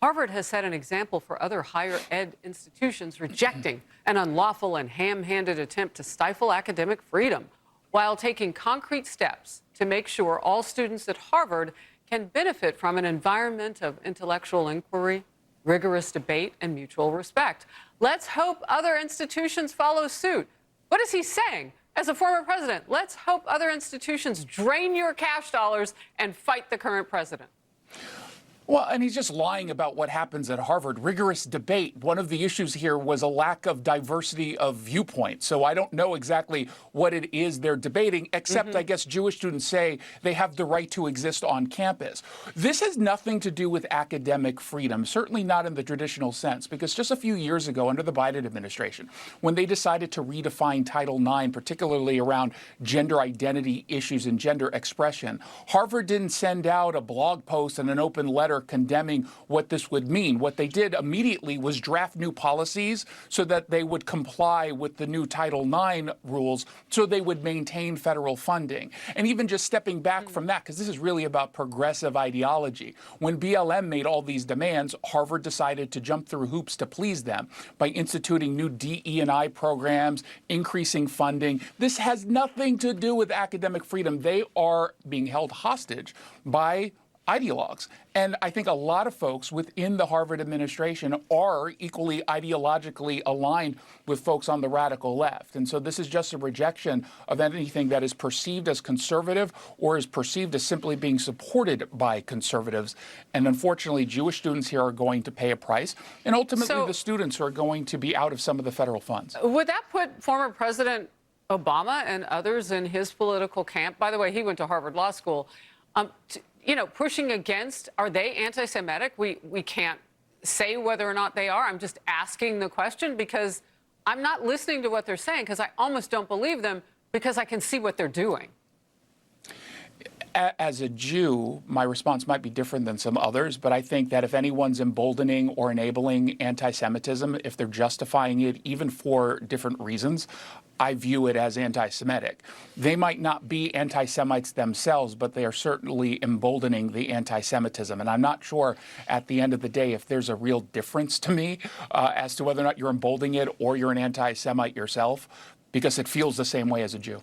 Harvard has set an example for other higher ed institutions rejecting an unlawful and ham-handed attempt to stifle academic freedom, while taking concrete steps to make sure all students at Harvard can benefit from an environment of intellectual inquiry, rigorous debate, and mutual respect. Let's hope other institutions follow suit. What is he saying? As a former president, let's hope other institutions drain your cash dollars and fight the current president. Well, and he's just lying about what happens at Harvard. Rigorous debate. One of the issues here was a lack of diversity of viewpoint. So I don't know exactly what it is they're debating, except I guess Jewish students say they have the right to exist on campus. This has nothing to do with academic freedom, certainly not in the traditional sense, because just a few years ago under the Biden administration, when they decided to redefine Title IX, particularly around gender identity issues and gender expression, Harvard didn't send out a blog post and an open letter condemning what this would mean. What they did immediately was draft new policies so that they would comply with the new Title IX rules, so they would maintain federal funding. And even just stepping back from that, because this is really about progressive ideology, when BLM made all these demands, Harvard decided to jump through hoops to please them by instituting new DE&I programs, increasing funding. This has nothing to do with academic freedom. They are being held hostage by ideologues. And I think a lot of folks within the Harvard administration are equally ideologically aligned with folks on the radical left. And so this is just a rejection of anything that is perceived as conservative or is perceived as simply being supported by conservatives. And unfortunately, Jewish students here are going to pay a price. And ultimately, the students are going to be out of some of the federal funds. Would that put former President Obama and others in his political camp? By the way, he went to Harvard Law School. Pushing against, are they anti-Semitic? We can't say whether or not they are. I'm just asking the question because I'm not listening to what they're saying because I almost don't believe them because I can see what they're doing. As a Jew, my response might be different than some others, but I think that if anyone's emboldening or enabling anti-Semitism, if they're justifying it even for different reasons, I view it as anti-Semitic. They might not be anti-Semites themselves, but they are certainly emboldening the anti-Semitism. And I'm not sure at the end of the day if there's a real difference to me as to whether or not you're emboldening it or you're an anti-Semite yourself, because it feels the same way as a Jew.